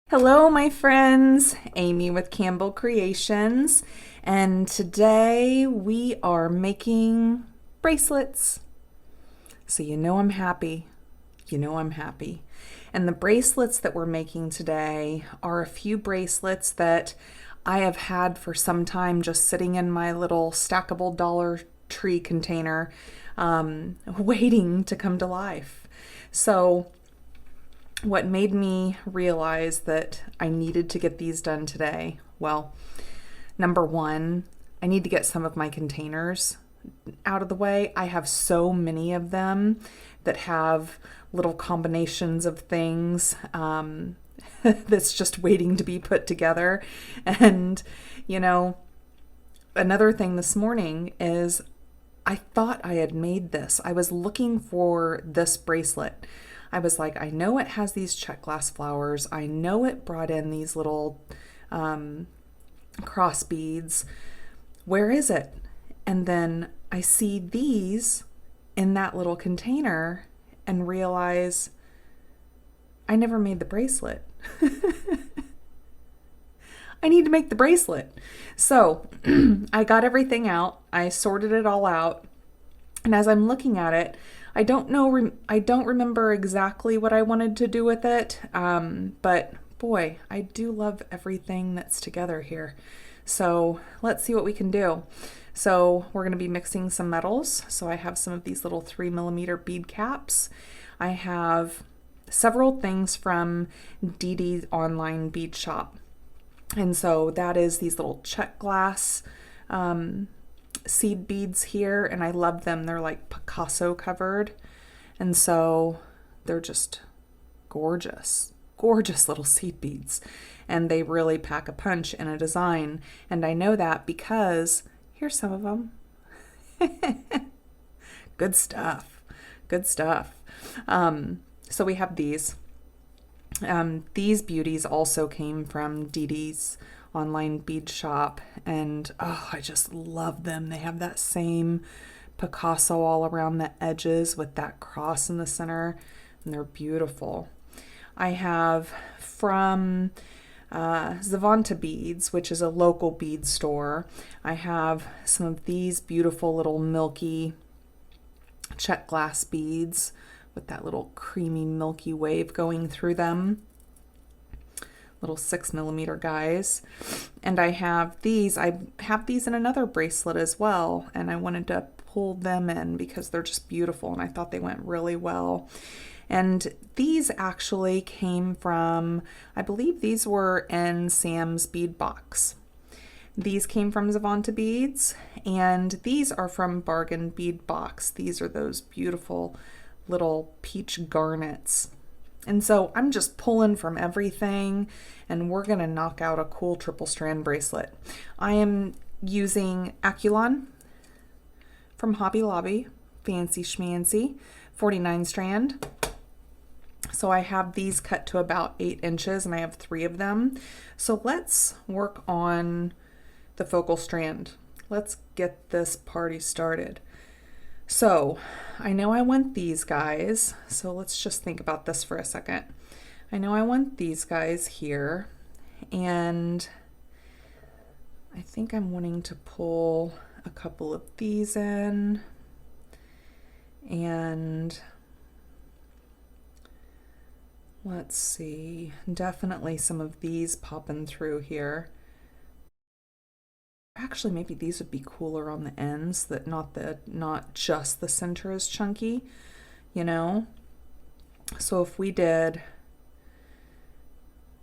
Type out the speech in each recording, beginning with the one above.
Hello, my friends. Amy with Campbell Creations, and today we are making bracelets. So you know I'm happy. You know I'm happy. And the bracelets that we're making today are a few bracelets that I have had for some time just sitting in my little stackable Dollar Tree container, waiting to come to life. So what made me realize that I needed to get these done today? Well, number one, I need to get some of my containers out of the way. I have so many of them that have little combinations of things that's just waiting to be put together. And, you know, another thing this morning is I thought I had made this. I was looking for this bracelet. I was like, I know it has these check glass flowers. I know it brought in these little cross beads. Where is it? And then I see these in that little container and realize I never made the bracelet. I need to make the bracelet. So I got everything out. I sorted it all out. And as I'm looking at it, I don't remember exactly what I wanted to do with it, but boy, I do love everything that's together here. So let's see what we can do. So we're going to be mixing some metals. So I have some of these little 3mm bead caps. I have several things from DiDi's online bead shop. And so that is these little check glass seed beads here, and I love them. They're like Picasso covered, and so they're just gorgeous, gorgeous little seed beads, and they really pack a punch in a design. And I know that because here's some of them. Good stuff, good stuff. So we have these. These beauties also came from DiDi's online bead shop, and oh, I just love them. They have that same Picasso all around the edges with that cross in the center, and they're beautiful. I have from Zavanta Beads, which is a local bead store. I have some of these beautiful little milky check glass beads with that little creamy milky wave going through them. Little 6mm guys. And I have these in another bracelet as well, and I wanted to pull them in because they're just beautiful and I thought they went really well. And these actually came from, I believe these were in Sam's bead box. These came from Zavanta Beads, and these are from Bargain Bead Box. These are those beautiful little peach garnets. And so I'm just pulling from everything, and we're going to knock out a cool triple strand bracelet. I am using Aculon from Hobby Lobby, fancy schmancy, 49 strand. So I have these cut to about 8 inches, and I have 3 of them. So let's work on the focal strand. Let's get this party started. So I know I want these guys, so let's just think about this for a second. I know I want these guys here, and I think I'm wanting to pull a couple of these in, and let's see, definitely some of these popping through here. Actually, maybe these would be cooler on the ends, that not just the center is chunky, you know? So if we did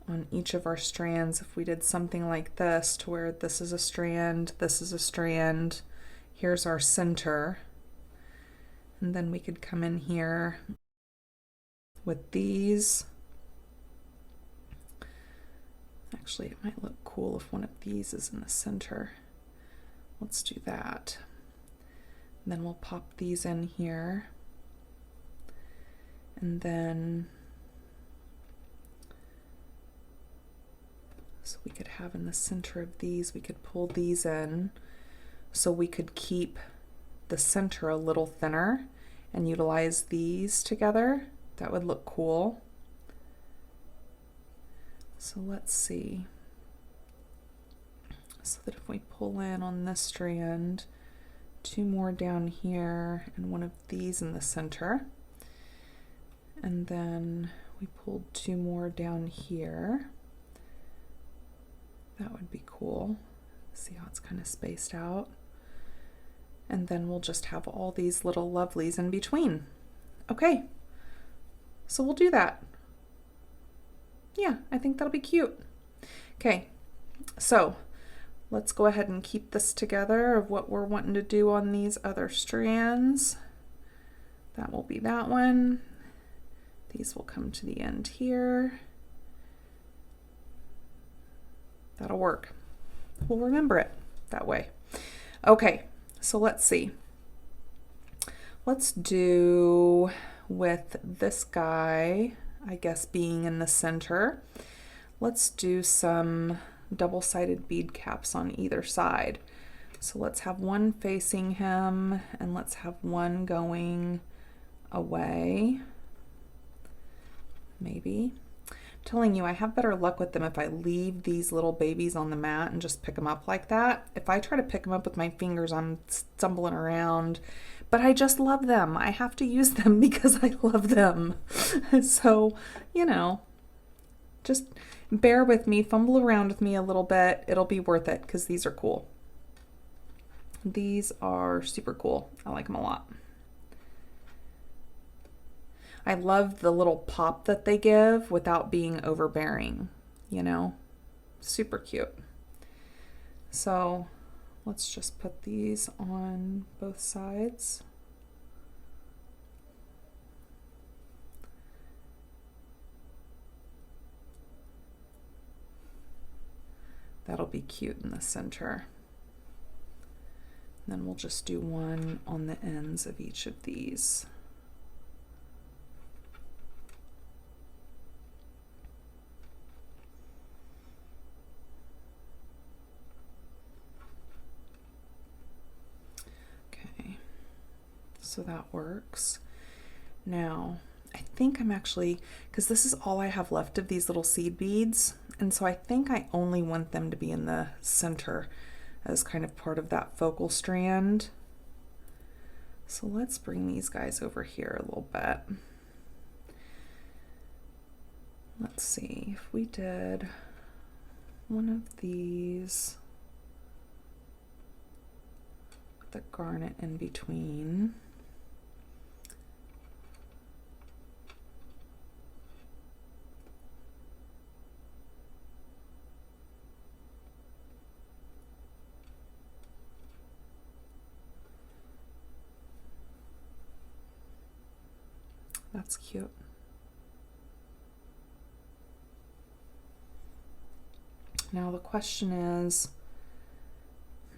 on each of our strands, if we did something like this, to where this is a strand, here's our center, and then we could come in here with these. Actually, it might look cool if one of these is in the center. Let's do that. And then we'll pop these in here. And then, so we could have in the center of these, we could pull these in. So we could keep the center a little thinner and utilize these together. That would look cool. So let's see. So that if we pull in on this strand, 2 more down here and one of these in the center, and then we pulled 2 more down here. That would be cool. See how it's kind of spaced out? And then we'll just have all these little lovelies in between. Okay, so we'll do that. Yeah, I think that'll be cute. Okay, so let's go ahead and keep this together of what we're wanting to do on these other strands. That will be that one. These will come to the end here. That'll work. We'll remember it that way. Okay, so let's see. Let's do with this guy, I guess, being in the center. Let's do some double-sided bead caps on either side. So let's have one facing him and let's have one going away. Maybe. I'm telling you, I have better luck with them if I leave these little babies on the mat and just pick them up like that. If I try to pick them up with my fingers, I'm stumbling around, but I just love them. I have to use them because I love them. So, you know, just bear with me, fumble around with me a little bit. It'll be worth it because these are cool. These are super cool. I like them a lot. I love the little pop that they give without being overbearing, you know, super cute. So let's just put these on both sides. That'll be cute in the center. And then we'll just do one on the ends of each of these. So that works. Now, I think I'm actually, because this is all I have left of these little seed beads, and so I think I only want them to be in the center as kind of part of that focal strand. So let's bring these guys over here a little bit. Let's see, if we did one of these with the garnet in between. That's cute. Now the question is,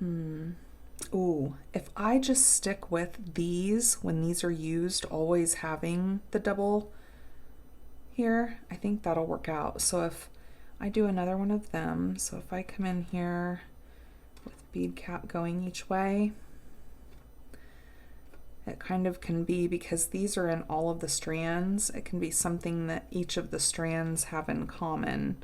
ooh, if I just stick with these when these are used, always having the double here, I think that'll work out. So if I do another one of them, so if I come in here with bead cap going each way, it kind of can be, because these are in all of the strands, it can be something that each of the strands have in common.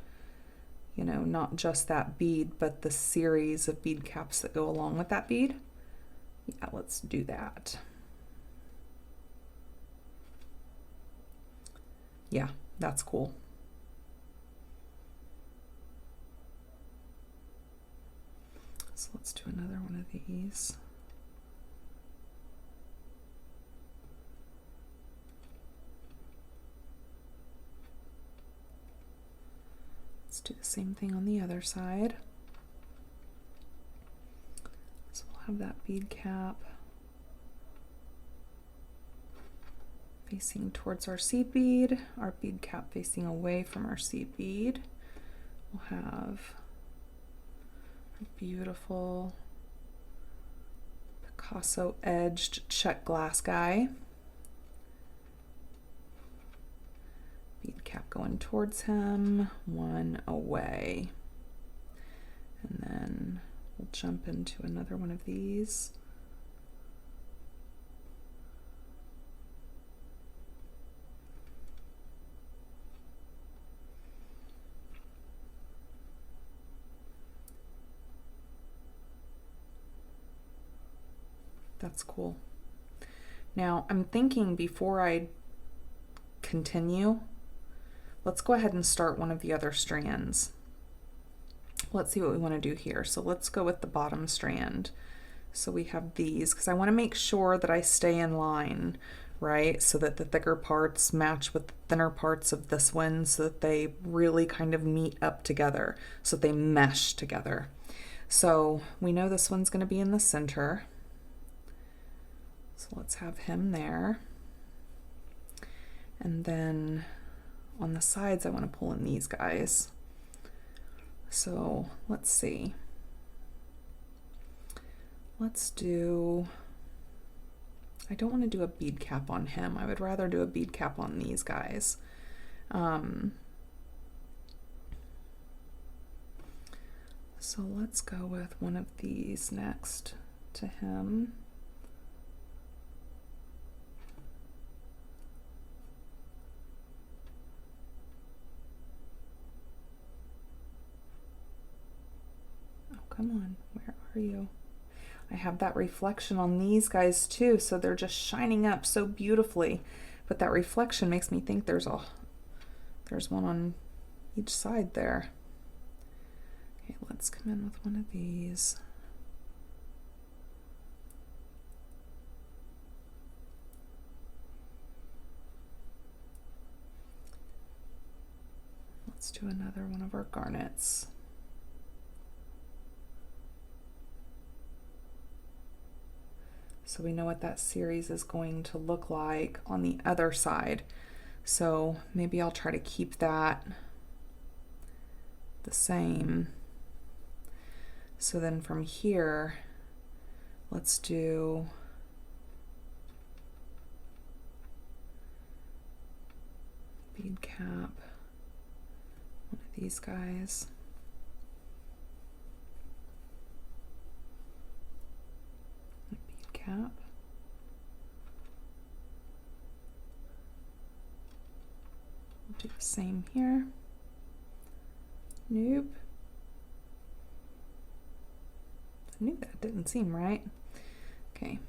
You know, not just that bead, but the series of bead caps that go along with that bead. Yeah, let's do that. Yeah, that's cool. So let's do another one of these. Let's do the same thing on the other side. So we'll have that bead cap facing towards our seed bead, our bead cap facing away from our seed bead. We'll have a beautiful Picasso edged check glass guy. Bead cap going towards him, one away. And then we'll jump into another one of these. That's cool. Now I'm thinking before I continue, let's go ahead and start one of the other strands. Let's see what we want to do here. So let's go with the bottom strand. So we have these, because I want to make sure that I stay in line, right? So that the thicker parts match with the thinner parts of this one, so that they really kind of meet up together, so that they mesh together. So we know this one's going to be in the center. So let's have him there. And then on the sides, I want to pull in these guys. So let's see. Let's do, I don't want to do a bead cap on him. I would rather do a bead cap on these guys. So let's go with one of these next to him. Oh, come on, where are you? I have that reflection on these guys too, so they're just shining up so beautifully. But that reflection makes me think there's one on each side there. Okay, let's come in with one of these. Let's do another one of our garnets. So we know what that series is going to look like on the other side. So maybe I'll try to keep that the same. So then from here, let's do bead cap, one of these guys. Cap. We'll do the same here. Nope. I knew that didn't seem right. Okay.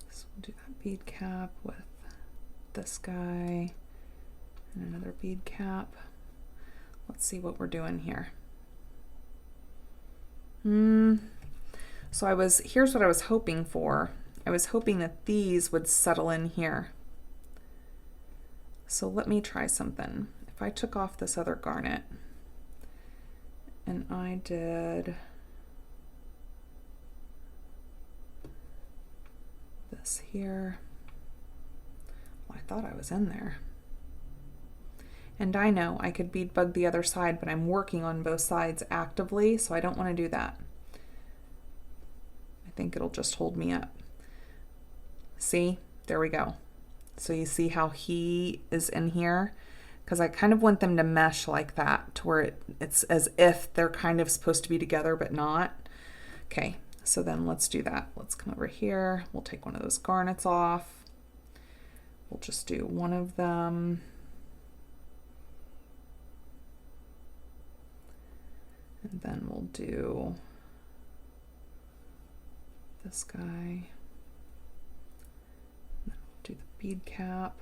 So we'll do that bead cap with this guy and another bead cap. Let's see what we're doing here. So here's what I was hoping for. I was hoping that these would settle in here. So let me try something. If I took off this other garnet and I did this here, well, I thought I was in there. And I know I could bead bug the other side, but I'm working on both sides actively, so I don't want to do that. I think it'll just hold me up. See? There we go. So you see how he is in here? Because I kind of want them to mesh like that, to where it's as if they're kind of supposed to be together, but not. Okay, so then let's do that. Let's come over here. We'll take one of those garnets off. We'll just do one of them. And then we'll do this guy. And then we'll do the bead cap.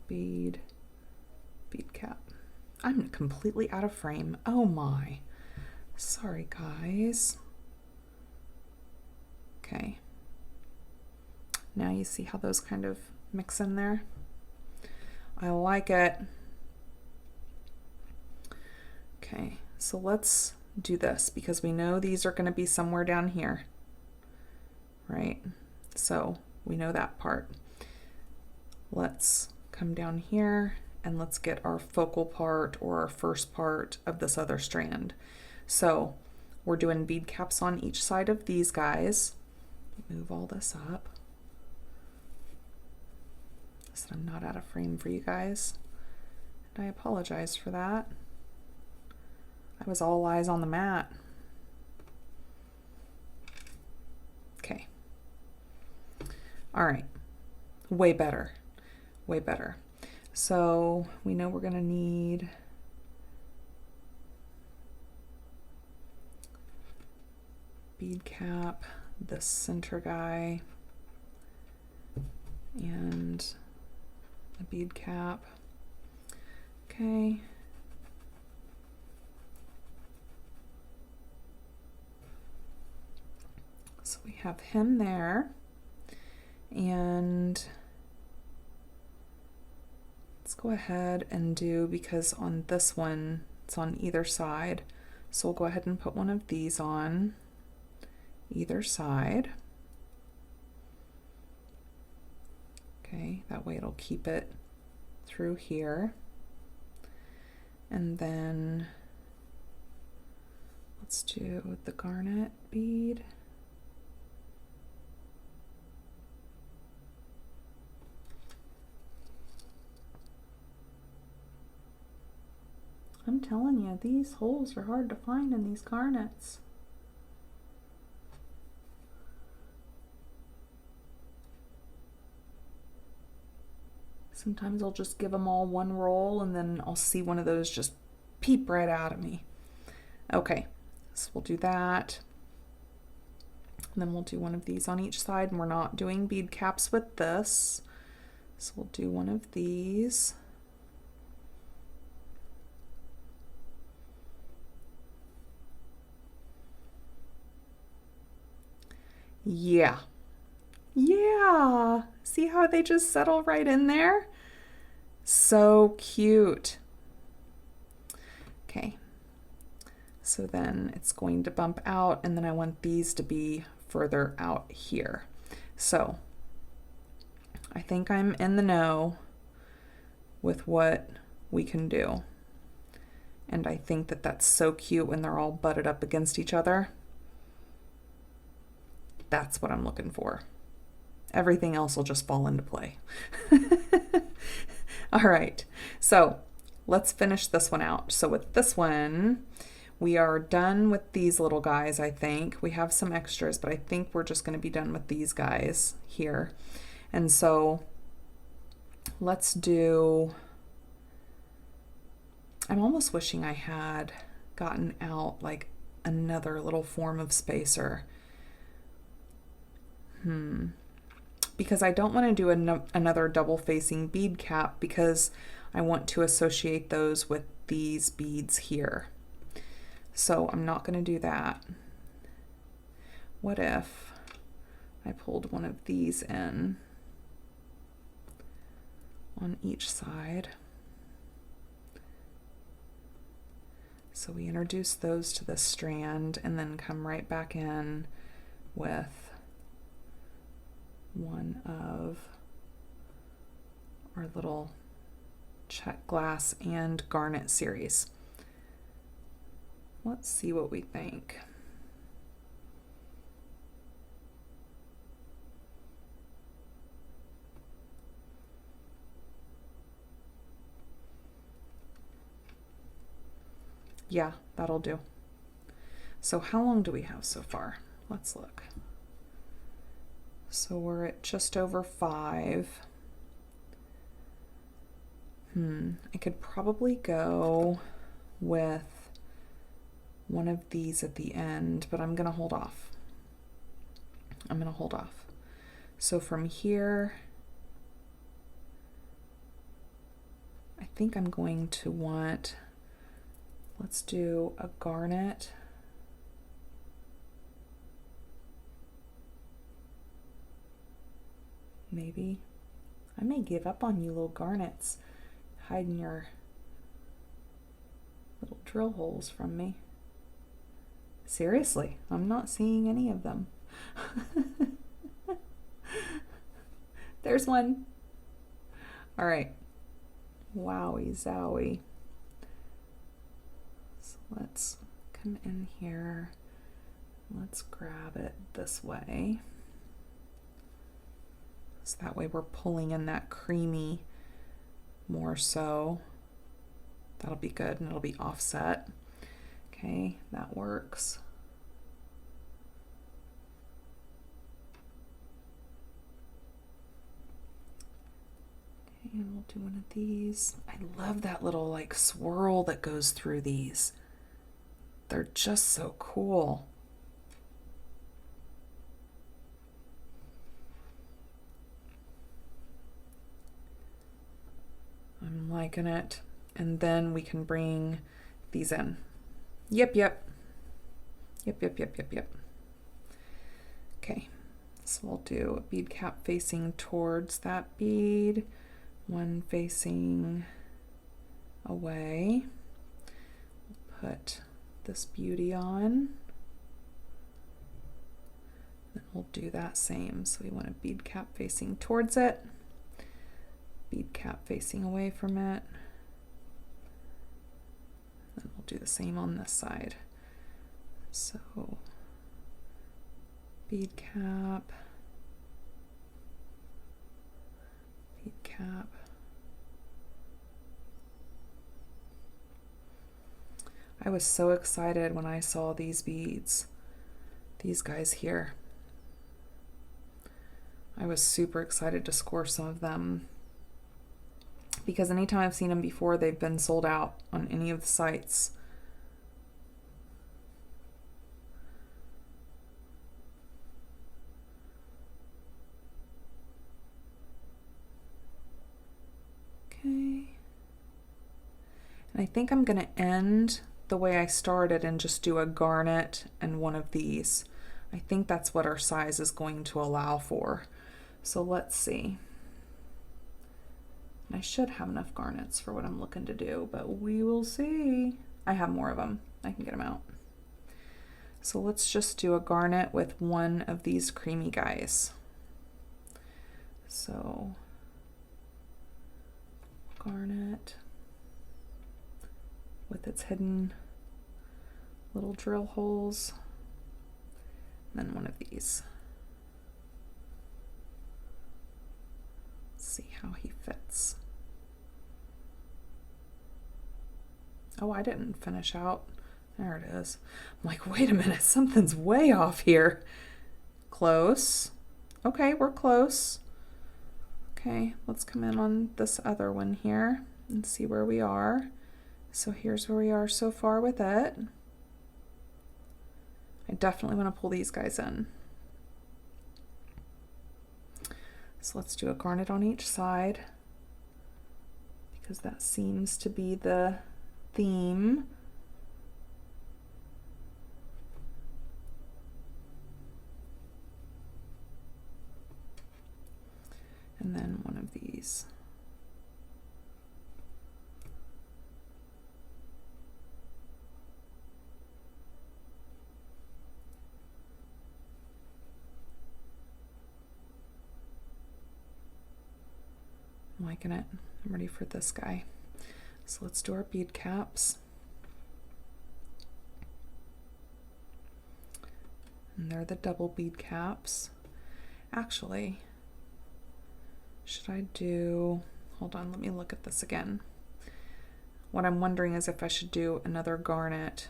Bead cap. I'm completely out of frame. Oh my. Sorry, guys. Okay. Now you see how those kind of mix in there? I like it. Okay, so let's do this because we know these are going to be somewhere down here, right? So we know that part. Let's come down here and let's get our focal part or our first part of this other strand. So we're doing bead caps on each side of these guys. Move all this up so I'm not out of frame for you guys. And I apologize for that. I was all eyes on the mat. Okay. All right. Way better. Way better. So we know we're gonna need bead cap, this center guy, and a bead cap. Okay. So we have him there, and let's go ahead and do, because on this one, it's on either side. So we'll go ahead and put one of these on either side. Okay, that way it'll keep it through here. And then let's do the garnet bead. I'm telling you, these holes are hard to find in these garnets. Sometimes I'll just give them all one roll and then I'll see one of those just peep right out of me. Okay, so we'll do that. And then we'll do one of these on each side, and we're not doing bead caps with this. So we'll do one of these. Yeah. Yeah. See how they just settle right in there? So cute. Okay. So then it's going to bump out, and then I want these to be further out here. So I think I'm in the know with what we can do. And I think that that's so cute when they're all butted up against each other. That's what I'm looking for. Everything else will just fall into play. All right, so let's finish this one out. So with this one, we are done with these little guys, I think. We have some extras, but I think we're just going to be done with these guys here. And so let's do, I'm almost wishing I had gotten out like another little form of spacer. Because I don't want to do another double facing bead cap, because I want to associate those with these beads here. So I'm not going to do that. What if I pulled one of these in on each side? So we introduce those to the strand and then come right back in with one of our little check glass and garnet series. Let's see what we think. Yeah, that'll do. So how long do we have so far? Let's look. So we're at just over 5. I could probably go with one of these at the end, but I'm gonna hold off. So from here, I think I'm going to want, let's do a garnet. Maybe. I may give up on you little garnets hiding your little drill holes from me. Seriously, I'm not seeing any of them. There's one. All right. Wowie zowie. So let's come in here. Let's grab it this way. So that way we're pulling in that creamy more so. That'll be good, and it'll be offset. Okay, that works. Okay. And we'll do one of these. I love that little like swirl that goes through these. They're just so cool. I'm liking it. And then we can bring these in. Yep. Okay, so we'll do a bead cap facing towards that bead, one facing away. Put this beauty on. Then we'll do that same. So we want a bead cap facing towards it, bead cap facing away from it. Then we'll do the same on this side. So bead cap, bead cap. I was so excited when I saw these beads, these guys here. I was super excited to score some of them because anytime I've seen them before, they've been sold out on any of the sites. Okay. And I think I'm going to end the way I started and just do a garnet and one of these. I think that's what our size is going to allow for. So let's see. I should have enough garnets for what I'm looking to do, but we will see. I have more of them. I can get them out. So let's just do a garnet with one of these creamy guys. So garnet with its hidden little drill holes, and then one of these. Let's see how he fits. Oh, I didn't finish out. There it is. I'm like, wait a minute, something's way off here. Close. Okay, we're close. Okay, let's come in on this other one here and see where we are. So here's where we are so far with it. I definitely want to pull these guys in. So let's do a garnet on each side because that seems to be the theme. And then one of these. I'm liking it. I'm ready for this guy. So let's do our bead caps. And they're the double bead caps. Actually, should I do, hold on, let me look at this again. What I'm wondering is if I should do another garnet.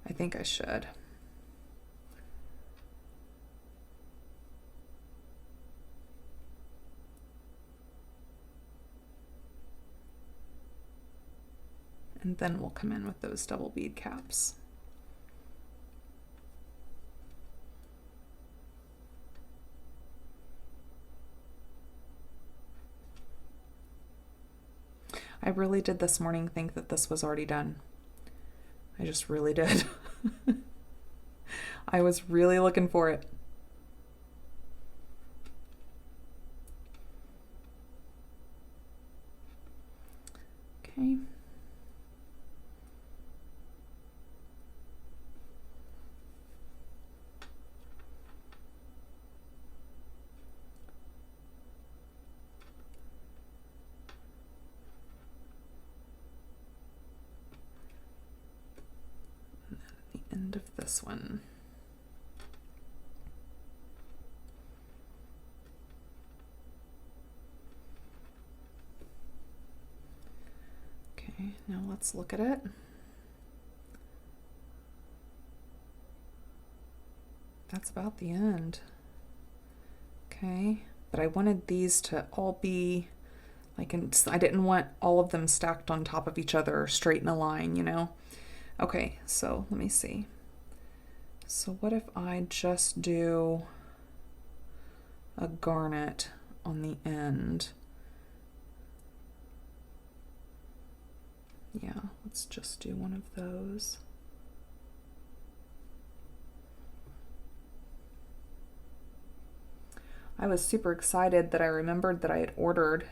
I think I should. And then we'll come in with those double bead caps. I really did this morning think that this was already done. I just really did. I was really looking for it. Okay. End of this one. Okay, now let's look at it. that's about the end. Okay, but I wanted these to all be like, I didn't want all of them stacked on top of each other straight in a line, you know? Okay, so let me see. So what if I just do a garnet on the end? Yeah, let's just do one of those. I was super excited that I remembered that I had ordered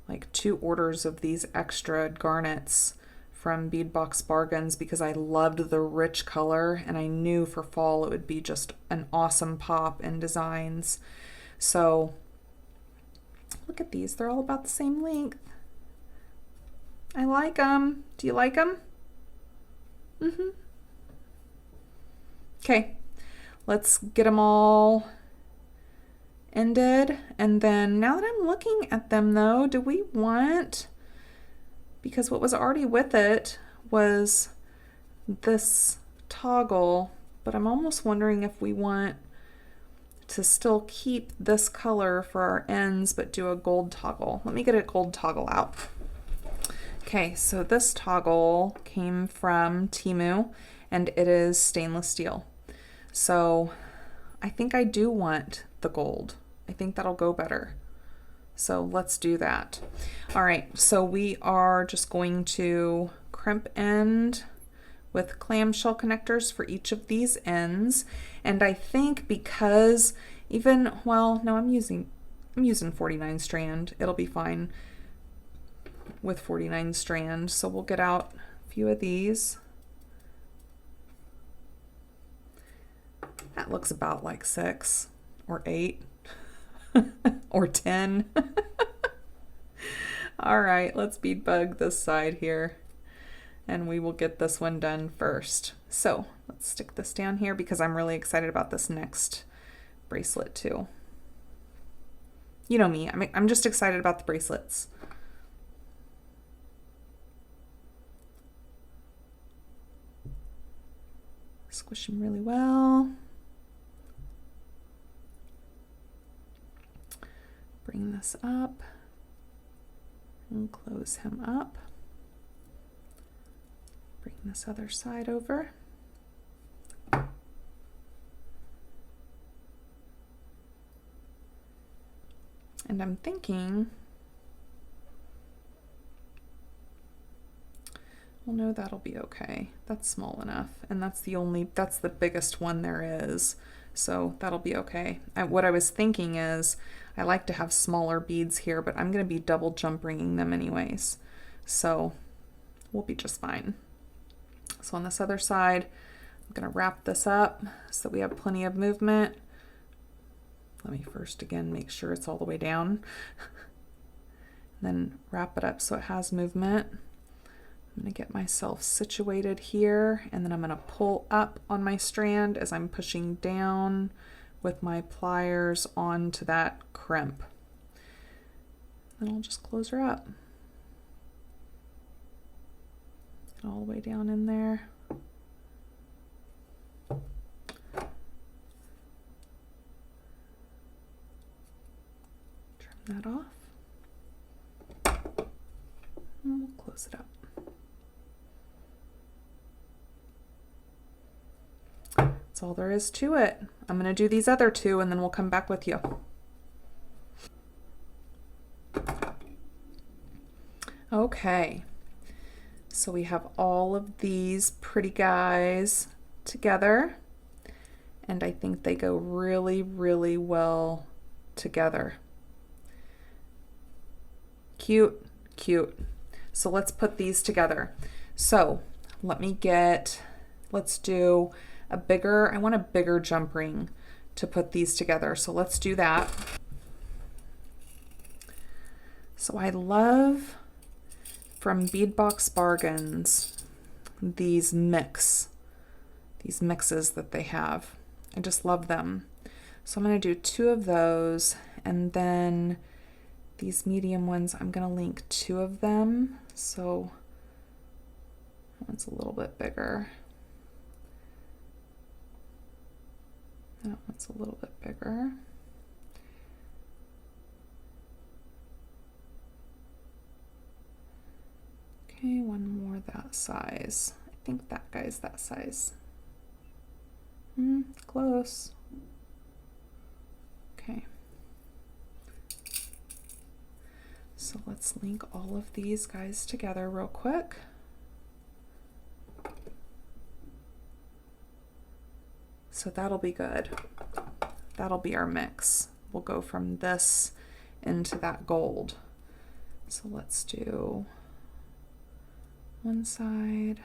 like 2 orders of these extra garnets from Bead Box Bargains because I loved the rich color and I knew for fall it would be just an awesome pop in designs. So look at these, they're all about the same length. I like them. Do you like them? Mm-hmm. Okay, let's get them all ended. And then now that I'm looking at them though, do we want, because what was already with it was this toggle, but I'm almost wondering if we want to still keep this color for our ends but do a gold toggle. Let me get a gold toggle out. Okay, so this toggle came from Temu and it is stainless steel. So I think I do want the gold. I think that'll go better. So let's do that. All right, so we are just going to crimp end with clamshell connectors for each of these ends. And I think because even, well, no, I'm using 49 strand. It'll be fine with 49 strand. So we'll get out a few of these. That looks about like 6 or 8 or 10. All right, let's bead bug this side here and we will get this one done first. So let's stick this down here because I'm really excited about this next bracelet too. You know me, I'm just excited about the bracelets. Squish them really well. Bring this up and close him up. Bring this other side over. And I'm thinking, well, no, that'll be okay. That's small enough. And that's the biggest one there is. So that'll be okay. What I was thinking is I like to have smaller beads here, but I'm going to be double jump ringing them anyways. So we'll be just fine. So on this other side, I'm going to wrap this up so that we have plenty of movement. Let me first again make sure it's all the way down. Then wrap it up so it has movement. I'm going to get myself situated here and then I'm going to pull up on my strand as I'm pushing down with my pliers onto that crimp. Then I'll just close her up. Get all the way down in there. Trim that off. And we'll close it up. That's all there is to it. I'm going to do these other 2 and then we'll come back with you. Okay, so we have all of these pretty guys together and I think they go really, really well together. Cute, cute. So let's put these together. So let's do I want a bigger jump ring to put these together. So let's do that. So I love from Bead Box Bargains these mixes that they have. I just love them. So I'm going to do 2 of those and then these medium ones, I'm going to link 2 of them. So that one's a little bit bigger. That one's a little bit bigger. Okay, one more that size. I think that guy's that size. Close. Okay. So let's link all of these guys together real quick. So that'll be good. That'll be our mix. We'll go from this into that gold. So let's do one side,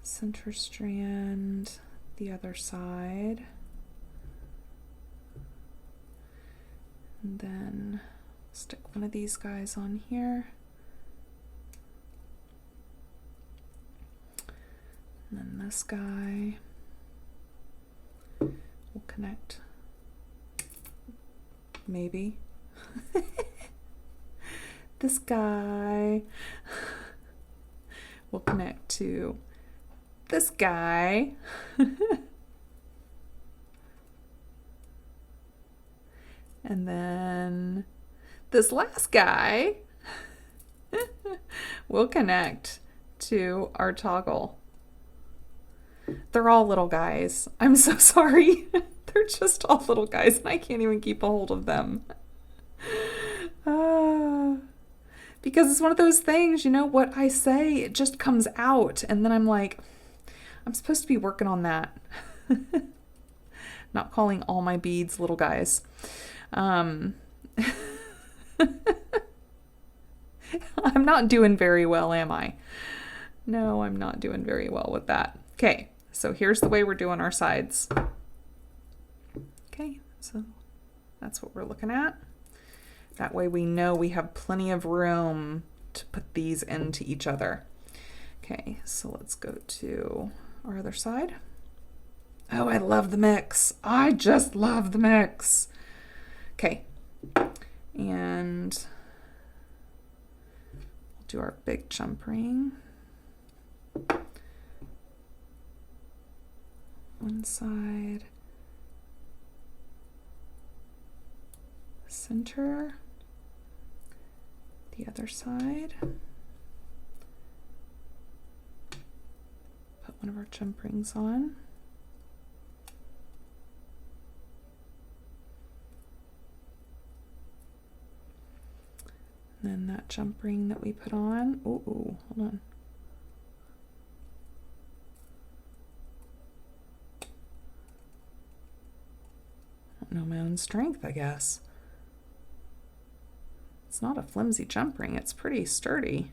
center strand, the other side, and then stick one of these guys on here. And then this guy will connect, maybe. This guy will connect to this guy. And then this last guy will connect to our toggle. They're all little guys. I'm so sorry. They're just all little guys and I can't even keep a hold of them. Because it's one of those things, you know, what I say, it just comes out. And then I'm like, I'm supposed to be working on that. Not calling all my beads little guys. I'm not doing very well, am I? No, I'm not doing very well with that. Okay, so here's the way we're doing our sides. Okay, so that's what we're looking at. That way we know we have plenty of room to put these into each other. Okay, so let's go to our other side. Oh, I love the mix. I just love the mix. Okay, and we'll do our big jump ring. One side, center, the other side. Put one of our jump rings on. And then that jump ring that we put on. Ooh, hold on. I don't know my own strength, I guess. It's not a flimsy jump ring, it's pretty sturdy.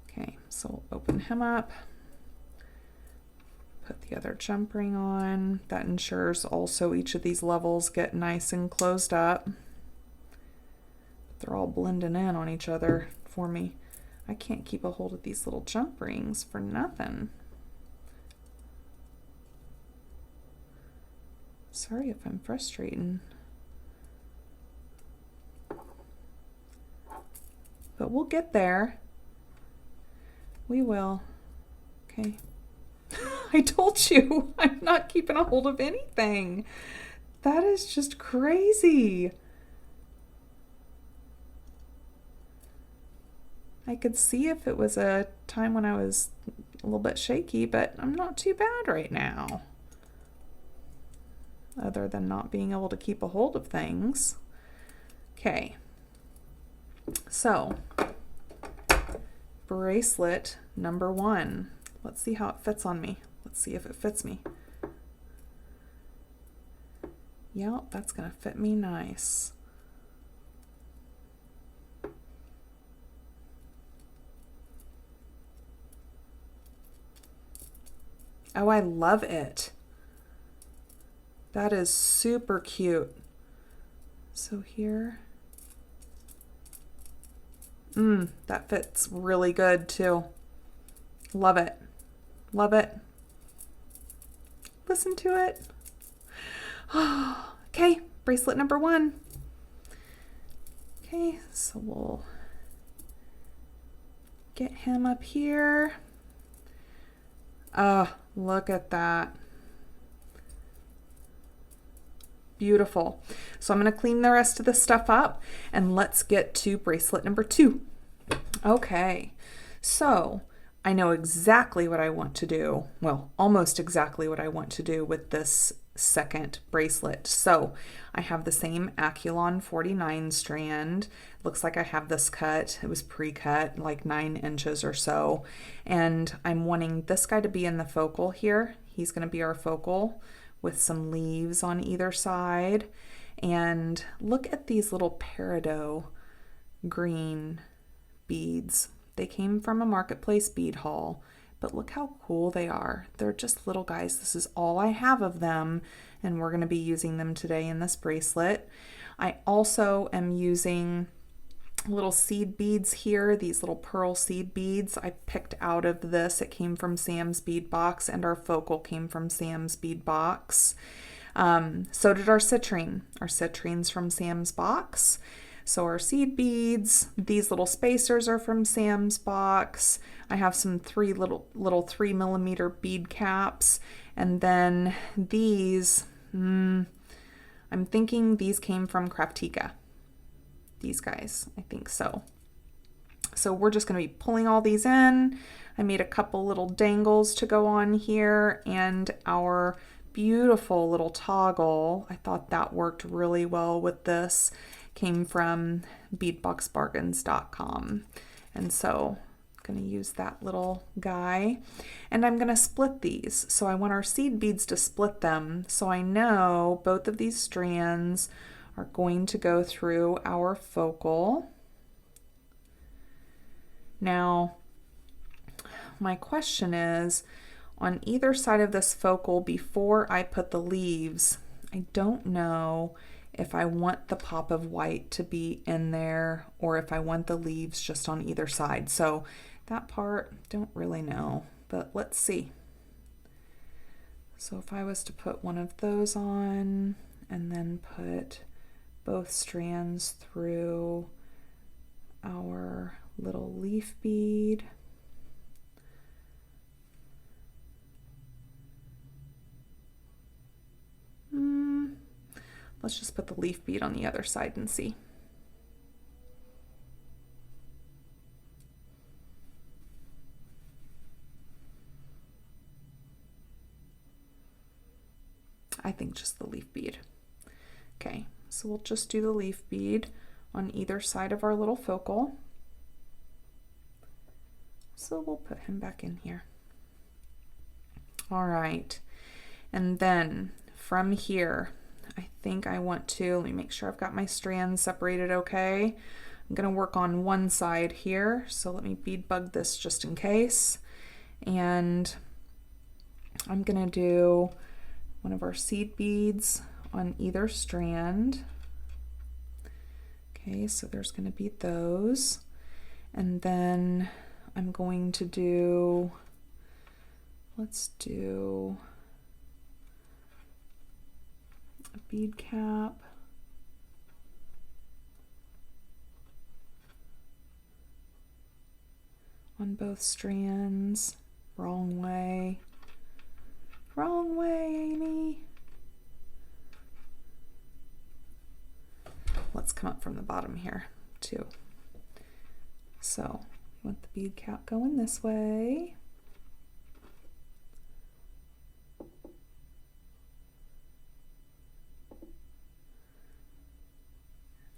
Okay, so we'll open him up. Put the other jump ring on. That ensures also each of these levels get nice and closed up. They're all blending in on each other for me. I can't keep a hold of these little jump rings for nothing. Sorry if I'm frustrating. But we'll get there. We will. Okay. I told you, I'm not keeping a hold of anything. That is just crazy. I could see if it was a time when I was a little bit shaky, but I'm not too bad right now. Other than not being able to keep a hold of things. Okay. So, bracelet number 1. Let's see how it fits on me. Let's see if it fits me. Yeah, that's gonna fit me nice. Oh, I love it. That is super cute. So here, that fits really good too. Love it. Love it. Listen to it. Okay, bracelet number 1. Okay, so we'll get him up here. Oh, look at that. Beautiful. So I'm going to clean the rest of the stuff up and let's get to bracelet number 2. Okay, so I know exactly what I want to do. Well, almost exactly what I want to do with this second bracelet. So I have the same Aculon 49 strand. Looks like I have this cut. It was pre-cut, like 9 inches or so. And I'm wanting this guy to be in the focal here. He's going to be our focal with some leaves on either side. And look at these little peridot green beads. They came from a marketplace bead haul, but look how cool they are. They're just little guys. This is all I have of them, and we're going to be using them today in this bracelet. I also am using little seed beads here, these little pearl seed beads I picked out of this. It came from Sam's Bead Box, and our focal came from Sam's Bead Box. So did our citrine. Our citrine's from Sam's box. So our seed beads, these little spacers are from Sam's box. I have some little 3mm bead caps. And then these, I'm thinking these came from Craftica. These guys, I think so. So we're just going to be pulling all these in. I made a couple little dangles to go on here, and our beautiful little toggle, I thought that worked really well with this, came from beadboxbargains.com. And so I'm going to use that little guy, and I'm going to split these. So I want our seed beads to split them, so I know both of these strands are going to go through our focal. Now, my question is, on either side of this focal, before I put the leaves, I don't know if I want the pop of white to be in there or if I want the leaves just on either side. So that part, don't really know, but let's see. So if I was to put one of those on and then put both strands through our little leaf bead, let's just put the leaf bead on the other side and see. I think just the leaf bead. Okay, so we'll just do the leaf bead on either side of our little focal. So we'll put him back in here. All right, and then from here, I think I want to, let me make sure I've got my strands separated okay. I'm going to work on one side here, so let me bead bug this just in case. And I'm going to do one of our seed beads on either strand. Okay, so there's going to be those. And then I'm going to do, let's do a bead cap. On both strands. Wrong way. Wrong way, Amy. Let's come up from the bottom here too. So you want the bead cap going this way.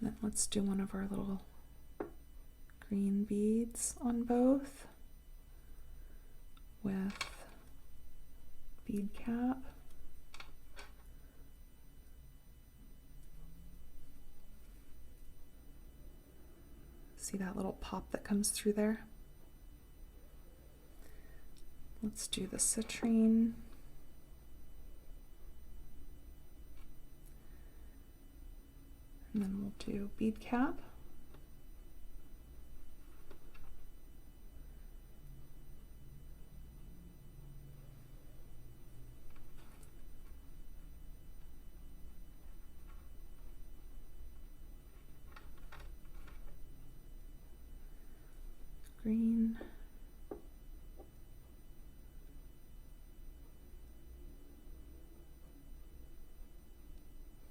And then let's do one of our little green beads on both with bead cap. See that little pop that comes through there? Let's do the citrine. And then we'll do bead cap. Green.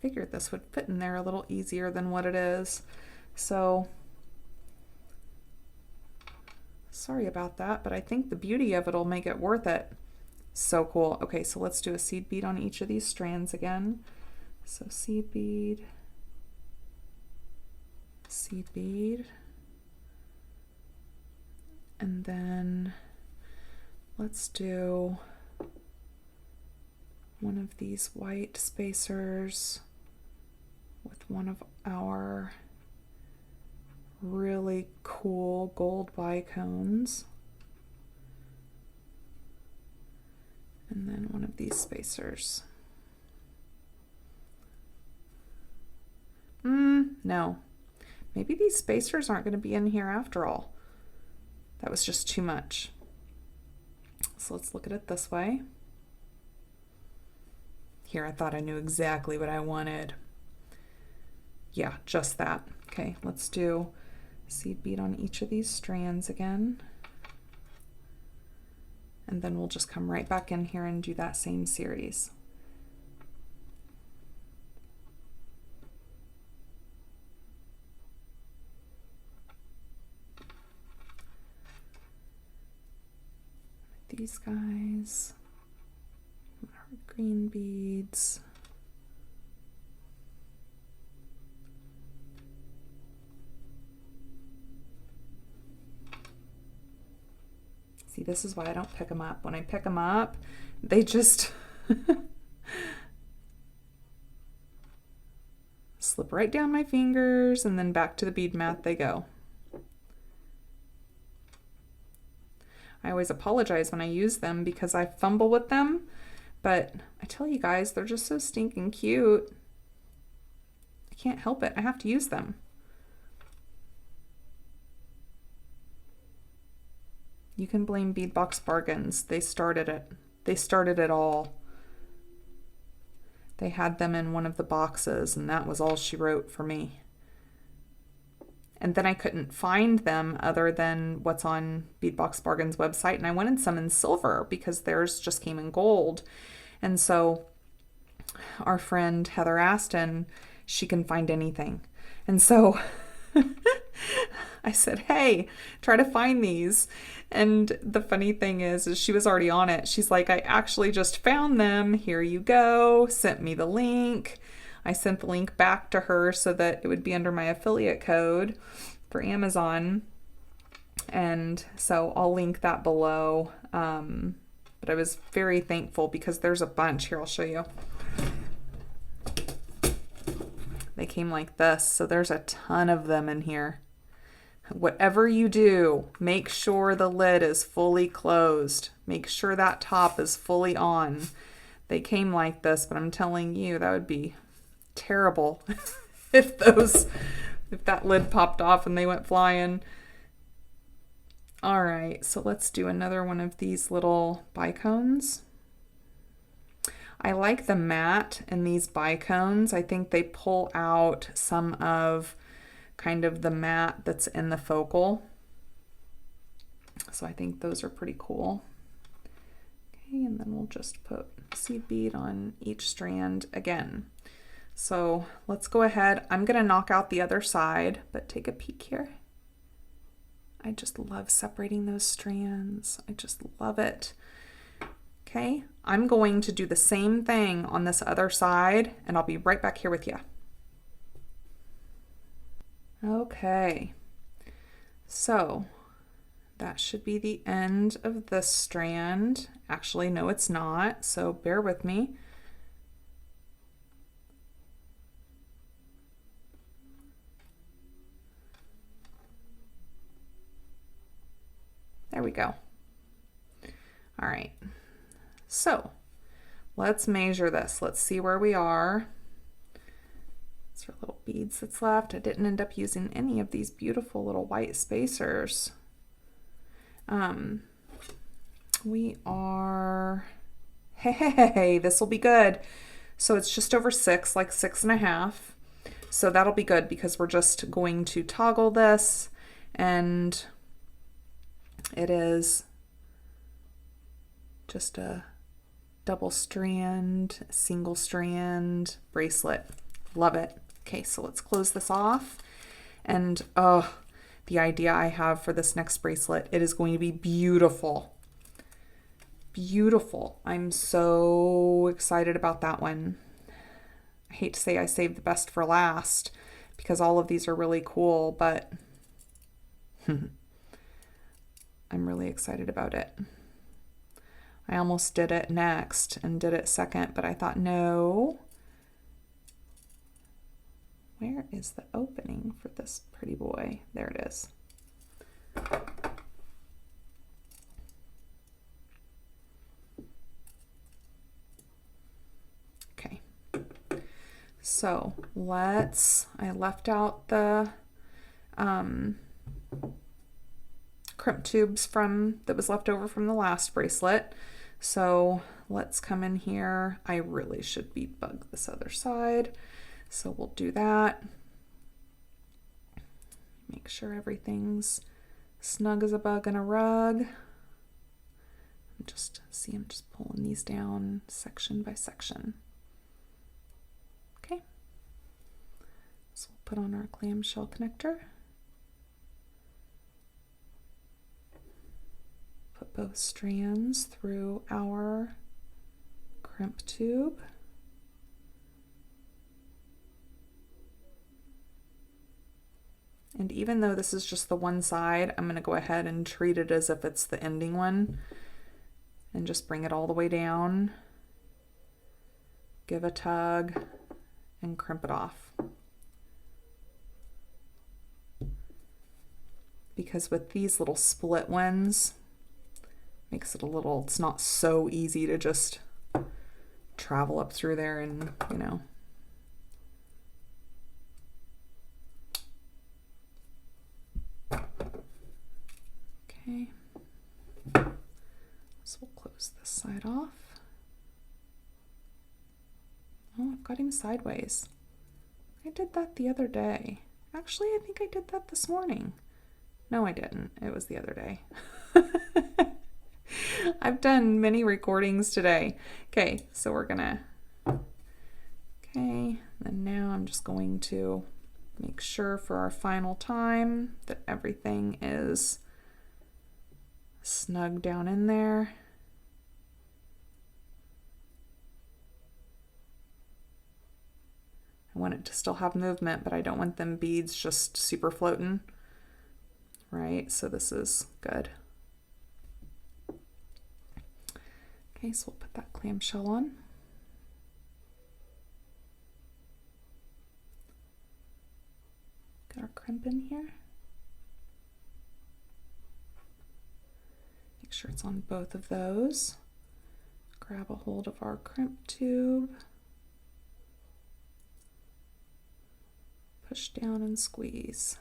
figured this would fit in there a little easier than what it is. So sorry about that, but I think the beauty of it will make it worth it. So cool. Okay, so let's do a seed bead on each of these strands again. So seed bead, and then let's do one of these white spacers with one of our really cool gold bicones, and then one of these spacers. No, maybe these spacers aren't going to be in here after all. That was just too much. So let's look at it this way. Here, I thought I knew exactly what I wanted. Yeah, just that. Okay, let's do seed bead on each of these strands again. And then we'll just come right back in here and do that same series. These guys, our green beads. See, this is why I don't pick them up. When I pick them up, they just slip right down my fingers, and then back to the bead mat they go. I always apologize when I use them because I fumble with them, but I tell you guys, they're just so stinking cute. I can't help it. I have to use them. You can blame Beadbox Bargains. They started it. They started it all. They had them in one of the boxes, and that was all she wrote for me. And then I couldn't find them other than what's on Beadbox Bargains website, and I wanted some in silver because theirs just came in gold. And so our friend Heather Aston, she can find anything. And so I said, hey, try to find these. And the funny thing is she was already on it. She's like, I actually just found them. Here you go. Sent me the link. I sent the link back to her so that it would be under my affiliate code for Amazon. And so I'll link that below. But I was very thankful because there's a bunch. Here, I'll show you. They came like this. So there's a ton of them in here. Whatever you do, make sure the lid is fully closed. Make sure that top is fully on. They came like this, but I'm telling you, that would be terrible if that lid popped off and they went flying. All right, so let's do another one of these little bicones. I like the matte in these bicones. I think they pull out some of kind of the matte that's in the focal. So I think those are pretty cool. Okay, and then we'll just put seed bead on each strand again. So let's go ahead. I'm going to knock out the other side, but take a peek here. I just love separating those strands. I just love it. Okay, I'm going to do the same thing on this other side, and I'll be right back here with you. Okay, so that should be the end of this strand. Actually, no, it's not, so bear with me. There we go. All right, so let's measure this. Let's see where we are. These are little beads that's left. I didn't end up using any of these beautiful little white spacers. We are, hey, this will be good. So it's just over 6, like 6.5. So that'll be good because we're just going to toggle this, and it is just a double strand, single strand bracelet. Love it. Okay, so let's close this off. And oh, the idea I have for this next bracelet, it is going to be beautiful. Beautiful. I'm so excited about that one. I hate to say I saved the best for last because all of these are really cool, but I'm really excited about it. I almost did it next and did it second, but I thought, no. Where is the opening for this pretty boy? There it is. Okay. So I left out the crimp tubes that was left over from the last bracelet. So let's come in here. I really should bead bug this other side. So we'll do that. Make sure everything's snug as a bug in a rug. I'm just pulling these down section by section. Okay. So we'll put on our clamshell connector. Put both strands through our crimp tube. And even though this is just the one side, I'm going to go ahead and treat it as if it's the ending one and just bring it all the way down, give a tug, and crimp it off. Because with these little split ones, makes it it's not so easy to just travel up through there and, you know. Okay, so we'll close this side off. Oh, I've got him sideways. I did that the other day. Actually, I think I did that this morning. No, I didn't. It was the other day. I've done many recordings today. Okay, so we're gonna, okay, and now I'm just going to make sure for our final time that everything is snug down in there. I want it to still have movement, but I don't want them beads just super floating. Right, so this is good. Okay, so we'll put that clamshell on. Got our crimp in here. Make sure it's on both of those. Grab a hold of our crimp tube. Push down and squeeze.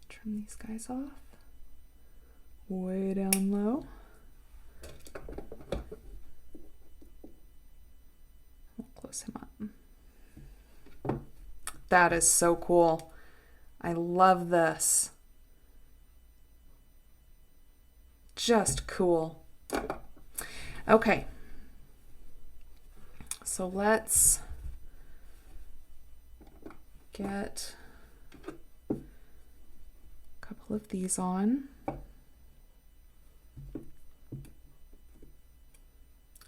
Trim these guys off. Way down low. We'll close him up. That is so cool. I love this. Just cool. Okay. So let's get a couple of these on.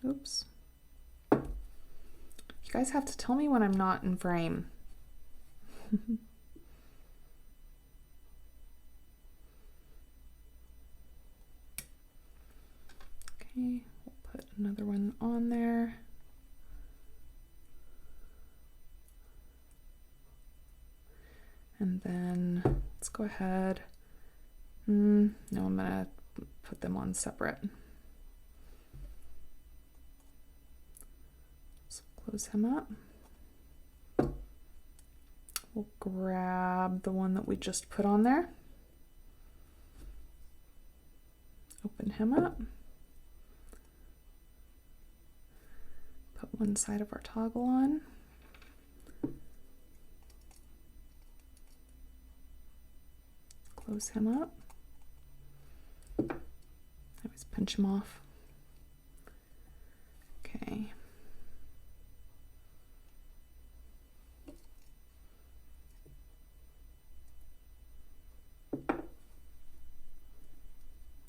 Oops. You guys have to tell me when I'm not in frame. Okay, we'll put another one on there. And then let's go ahead. No, I'm gonna put them on separate. So close him up. We'll grab the one that we just put on there. Open him up. Put one side of our toggle on. Close him up. I always pinch him off. Okay.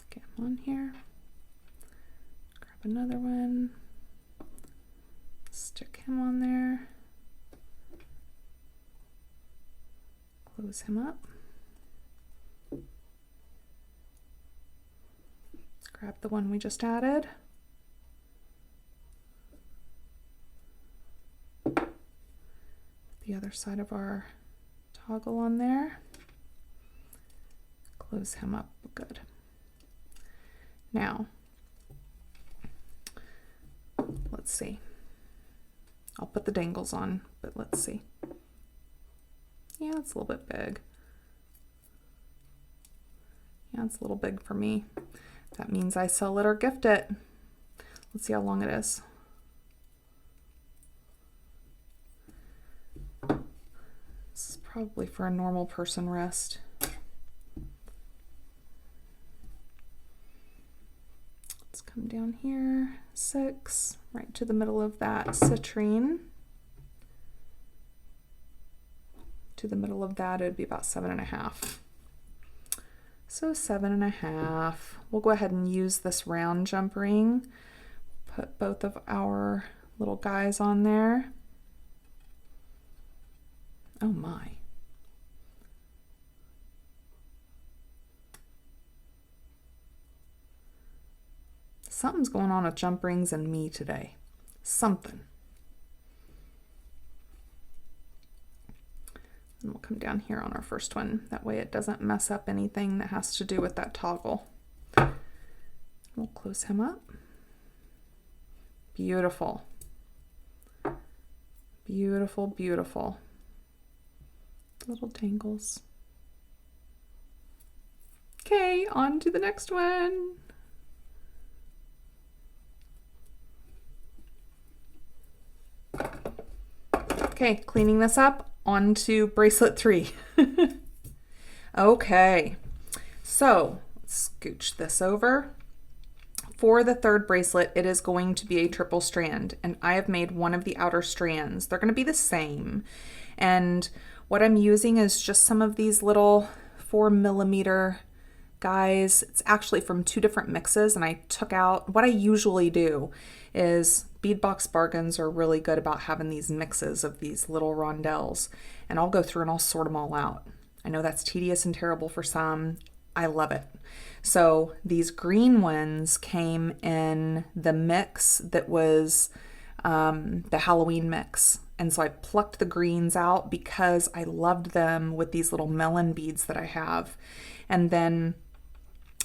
Get him on here. Grab another one. Stick him on there. Close him up. Grab the one we just added. The other side of our toggle on there. Close him up. Good. Now, let's see. I'll put the dangles on, but let's see. Yeah, it's a little bit big. Yeah, it's a little big for me. That means I sell it or gift it. Let's see how long it is. This is probably for a normal person wrist. Let's come down here, 6, right to the middle of that citrine. To the middle of that, it'd be about 7.5. So 7.5. We'll go ahead and use this round jump ring. Put both of our little guys on there. Oh my. Something's going on with jump rings and me today. Something. And we'll come down here on our first one. That way it doesn't mess up anything that has to do with that toggle. We'll close him up. Beautiful. Beautiful, beautiful. Little tangles. Okay, on to the next one. Okay, cleaning this up. On to bracelet 3. Okay, so let's scooch this over. For the third bracelet, it is going to be a triple strand, and I have made one of the outer strands. They're going to be the same, and what I'm using is just some of these little 4mm guys. It's actually from 2 different mixes, and I took out, what I usually do is, bead box bargains are really good about having these mixes of these little rondelles, and I'll go through and I'll sort them all out. I know that's tedious and terrible for some. I love it. So these green ones came in the mix that was the Halloween mix. And so I plucked the greens out because I loved them with these little melon beads that I have. And then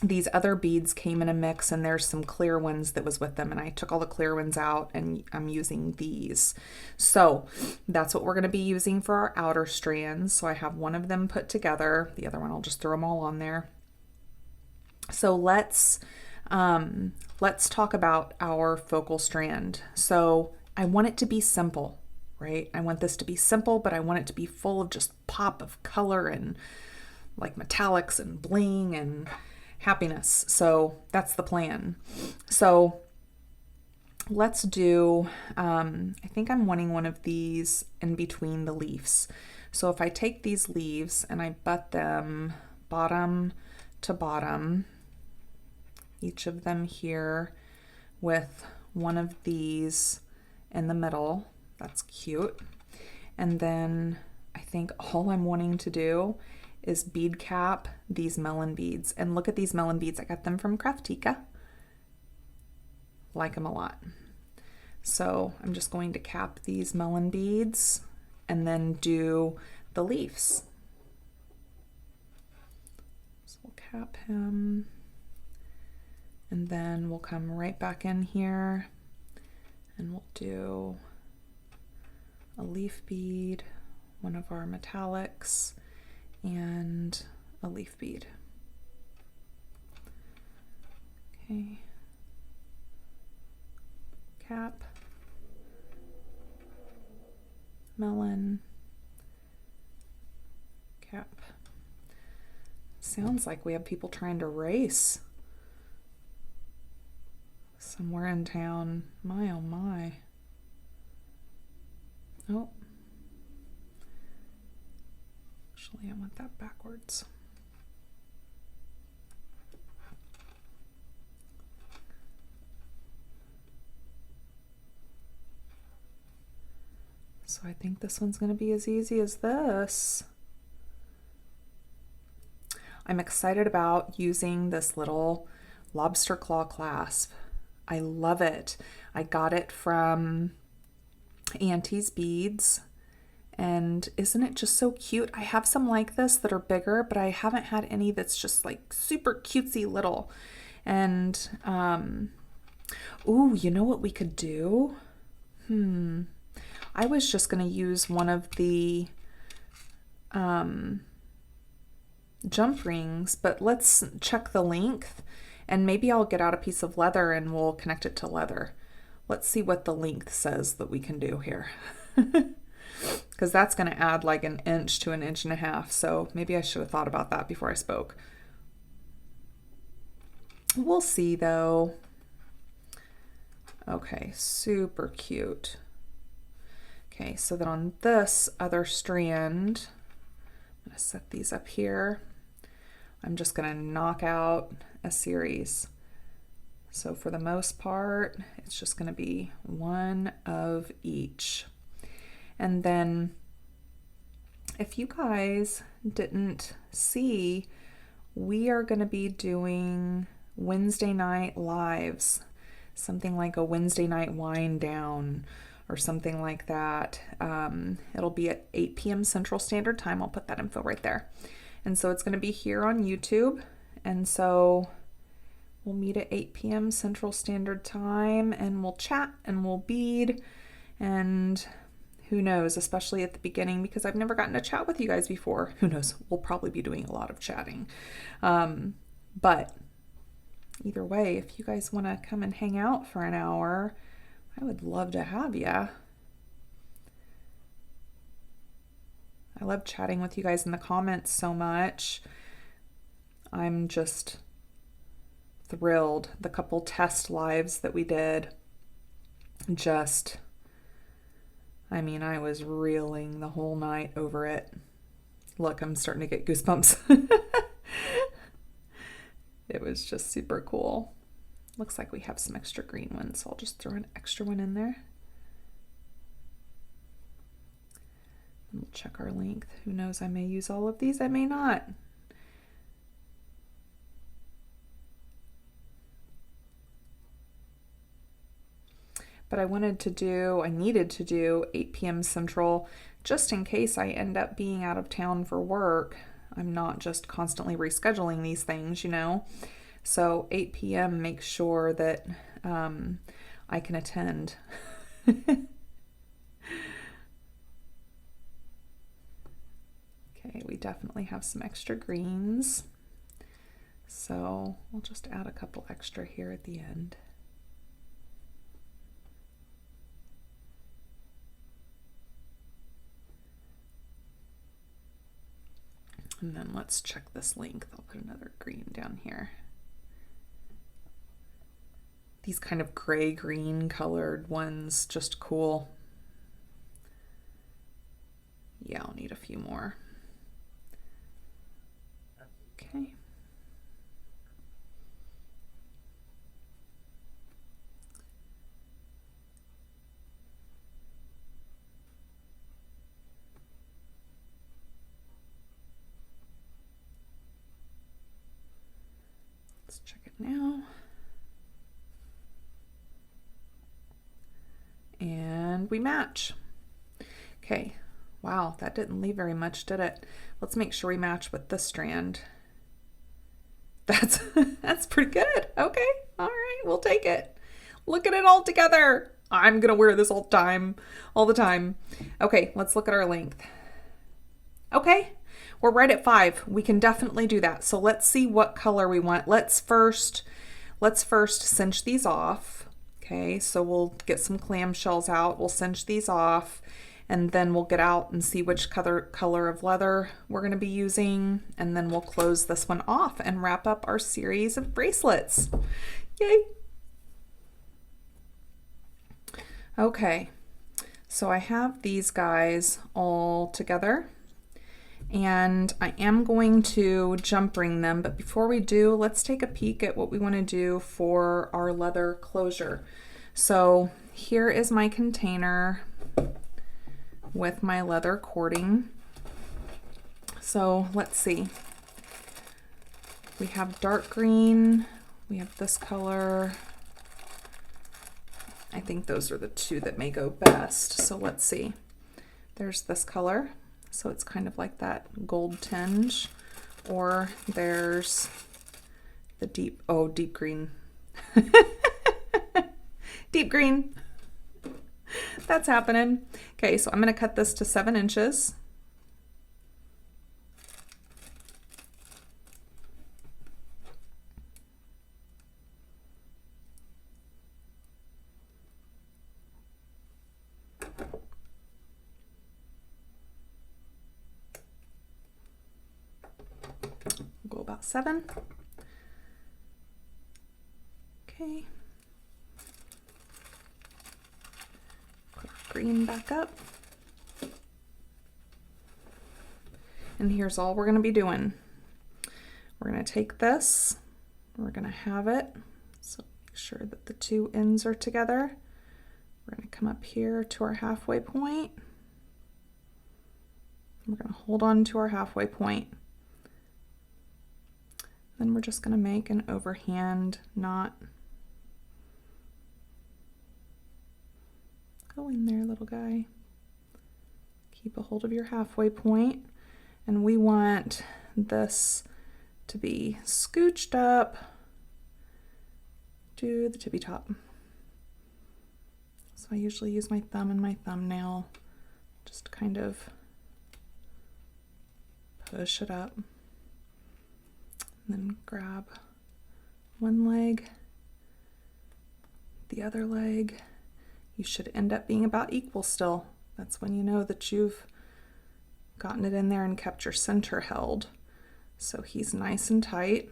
these other beads came in a mix, and there's some clear ones that was with them, and I took all the clear ones out and I'm using these. So that's what we're going to be using for our outer strands. So I have one of them put together. The other one, I'll just throw them all on there. So let's talk about our focal strand. So I want it to be simple, right? I want this to be simple, but I want it to be full of just pop of color and like metallics and bling and happiness. So that's the plan. So let's do, I think I'm wanting one of these in between the leaves. So if I take these leaves and I butt them bottom to bottom, each of them here with one of these in the middle, that's cute. And then I think all I'm wanting to do is bead cap these melon beads. And look at these melon beads. I got them from Craftica. Like them a lot. So I'm just going to cap these melon beads and then do the leaves. So we'll cap him. And then we'll come right back in here and we'll do a leaf bead, one of our metallics, and a leaf bead. Okay. Cap, melon, cap. Sounds like we have people trying to race somewhere in town. My, oh my. Oh. Actually, I want that backwards. So I think this one's going to be as easy as this. I'm excited about using this little lobster claw clasp. I love it. I got it from Auntie's Beads, and isn't it just so cute? I have some like this that are bigger, but I haven't had any that's just like super cutesy little. And ooh, you know what we could do? I was just going to use one of the jump rings, but let's check the length, and maybe I'll get out a piece of leather and we'll connect it to leather. Let's see what the length says that we can do here. Because that's going to add like 1 inch to 1.5 inches, so maybe I should have thought about that before I spoke. We'll see though. Okay, super cute. Okay, so then on this other strand, I'm going to set these up here. I'm just going to knock out a series. So for the most part, it's just going to be one of each. And then if you guys didn't see, we are going to be doing Wednesday night lives, something like a Wednesday night wind down or something like that. It'll be at 8 p.m. Central Standard Time. I'll put that info right there. And so it's going to be here on YouTube. And so we'll meet at 8 p.m. Central Standard Time, and we'll chat and we'll bead, and who knows, especially at the beginning, because I've never gotten to chat with you guys before. Who knows? We'll probably be doing a lot of chatting. But either way, if you guys want to come and hang out for an hour, I would love to have you. I love chatting with you guys in the comments so much. I'm just thrilled. The couple test lives that we did, I mean, I was reeling the whole night over it. Look, I'm starting to get goosebumps. It was just super cool. Looks like we have some extra green ones, so I'll just throw an extra one in there. And we'll check our length. Who knows, I may use all of these, I may not. But I needed to do 8 p.m. Central, just in case I end up being out of town for work. I'm not just constantly rescheduling these things, you know. So 8 p.m. makes sure that I can attend. Okay, we definitely have some extra greens. So we'll just add a couple extra here at the end. And then let's check this length. I'll put another green down here. These kind of gray-green colored ones, just cool. Yeah, I'll need a few more. Okay. Let's check it now. And we match. Okay, wow, that didn't leave very much, did it? Let's make sure we match with this strand. That's pretty good. Okay, all right, we'll take it. Look at it all together. I'm gonna wear this all the time. Okay, let's look at our length. Okay, we're right at 5. We can definitely do that. So let's see what color we want. Let's first cinch these off. Okay, so we'll get some clamshells out. We'll cinch these off, and then we'll get out and see which color of leather we're going to be using, and then we'll close this one off and wrap up our series of bracelets. Yay! Okay, so I have these guys all together, and I am going to jump ring them, but before we do, let's take a peek at what we want to do for our leather closure. So here is my container with my leather cording. So let's see. We have dark green, we have this color. I think those are the two that may go best. So let's see. There's this color. So it's kind of like that gold tinge. Or there's the deep green. Deep green. That's happening. Okay, so I'm going to cut this to 7 inches. We'll go about 7. Okay. Green back up. And here's all we're going to be doing. We're going to take this, we're going to have it, so make sure that the two ends are together. We're going to come up here to our halfway point. We're going to hold on to our halfway point. Then we're just going to make an overhand knot. Go in there, little guy. Keep a hold of your halfway point, and we want this to be scooched up to the tippy top. So I usually use my thumb and my thumbnail, just kind of push it up, and then grab one leg, the other leg. You should end up being about equal still. That's when you know that you've gotten it in there and kept your center held. So he's nice and tight.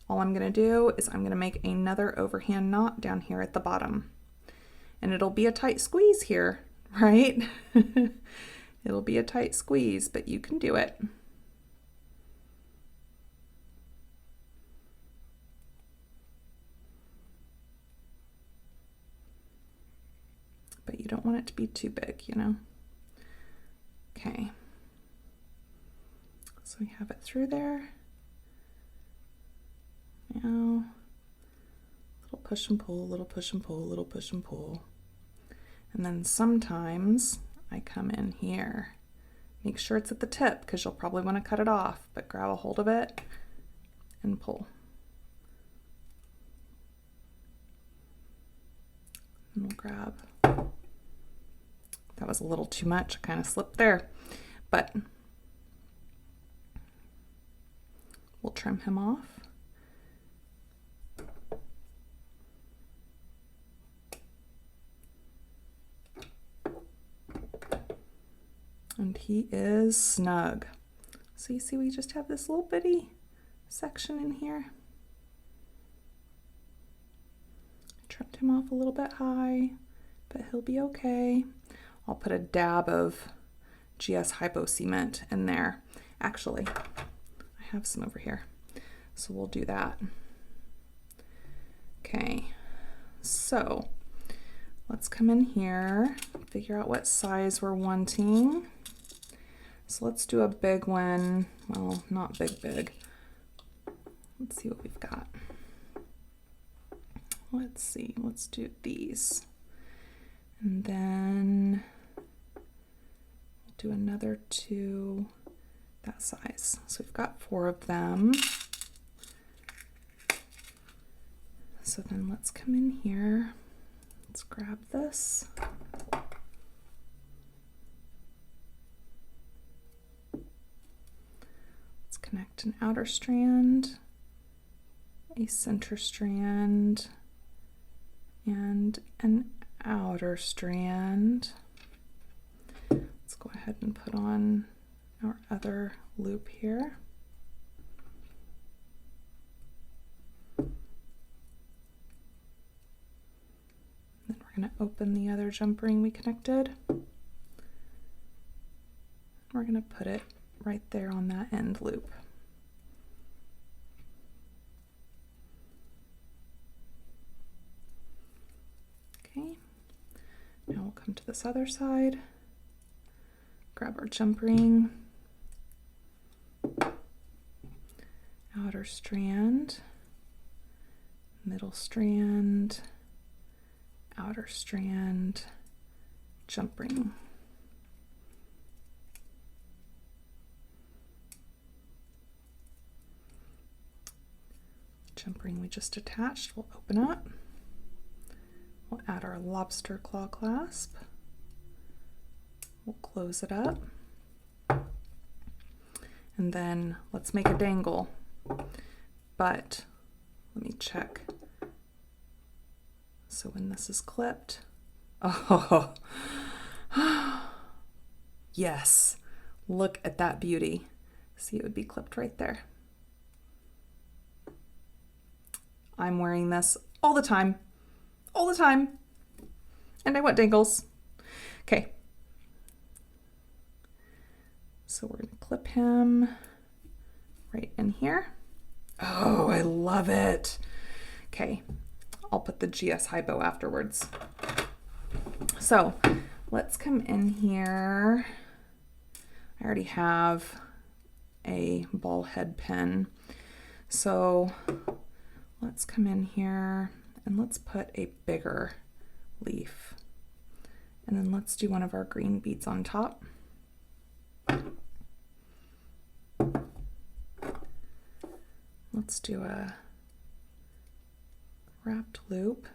All I'm going to do is I'm going to make another overhand knot down here at the bottom. And it'll be a tight squeeze here, right? It'll be a tight squeeze, but you can do it. But you don't want it to be too big, you know? Okay. So we have it through there. Now, little push and pull, little push and pull, little push and pull. And then sometimes I come in here. Make sure it's at the tip because you'll probably want to cut it off, but grab a hold of it and pull. And we'll grab. That was a little too much, I kind of slipped there, but we'll trim him off. And he is snug. So you see we just have this little bitty section in here. I trimmed him off a little bit high, but he'll be okay. I'll put a dab of GS Hypo Cement in there. Actually, I have some over here, so we'll do that. Okay, so let's come in here, figure out what size we're wanting. So let's do a big one. Well, not big. Let's see what we've got. Let's see, let's do these. And then we'll do another 2 that size. So we've got 4 of them. So then let's come in here. Let's grab this. Let's connect an outer strand, a center strand, and an outer strand. go ahead and put on our other loop here. Then we're going to open the other jump ring we connected. We're going to put it right there on that end loop. Okay, now we'll come to this other side, grab our jump ring, outer strand, middle strand, outer strand, jump ring. Jump ring we just attached, we'll open up. We'll add our lobster claw clasp. We'll close it up. And then let's make a dangle. But let me check. So when this is clipped, oh, yes, look at that beauty. See, it would be clipped right there. I'm wearing this all the time, and I want dangles. Okay, so we're gonna clip him right in here. Oh, I love it. Okay, I'll put the GS high bow afterwards. So let's come in here. I already have a ball head pin, so let's come in here and let's put a bigger leaf. And then let's do one of our green beads on top. Let's do a wrapped loop.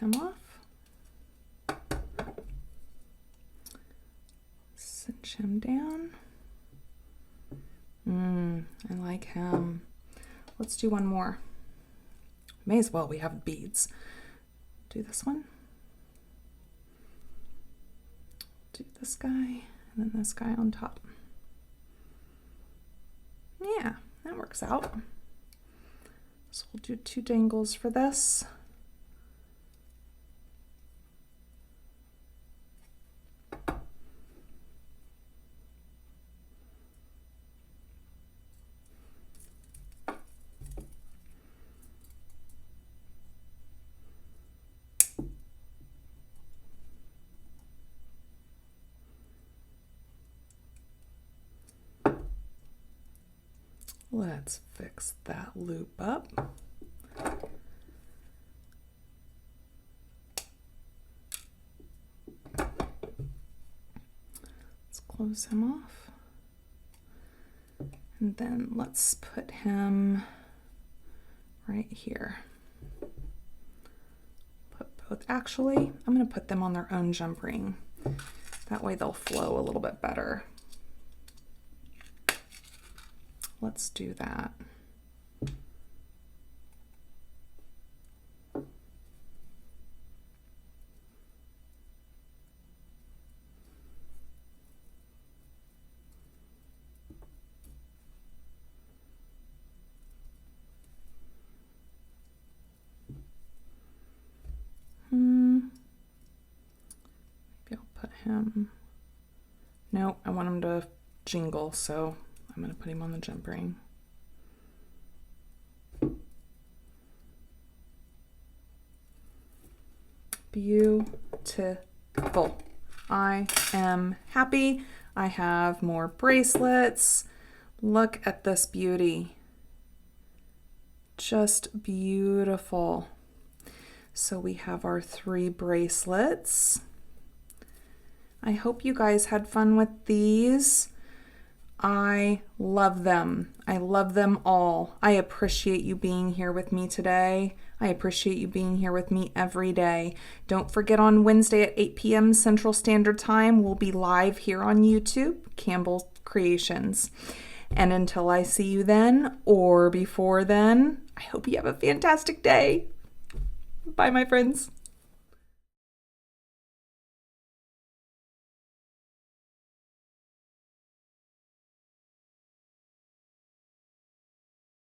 Him off, cinch him down. I like him. Let's do one more. May as well, we have beads. Do this one. Do this guy, and then this guy on top. Yeah, that works out. So we'll do 2 dangles for this. Let's fix that loop up. Let's close him off. And then let's put him right here. Put both, actually, I'm going to put them on their own jump ring. That way they'll flow a little bit better. Let's do that. Maybe I'll put him, no, I want him to jingle, so I'm going to put him on the jump ring. Beautiful. I am happy. I have more bracelets. Look at this beauty. Just beautiful. So we have our 3 bracelets. I hope you guys had fun with these. I love them. I love them all. I appreciate you being here with me today. I appreciate you being here with me every day. Don't forget, on Wednesday at 8 p.m. Central Standard Time, we'll be live here on YouTube, Campbell Creations. And until I see you then, or before then, I hope you have a fantastic day. Bye, my friends.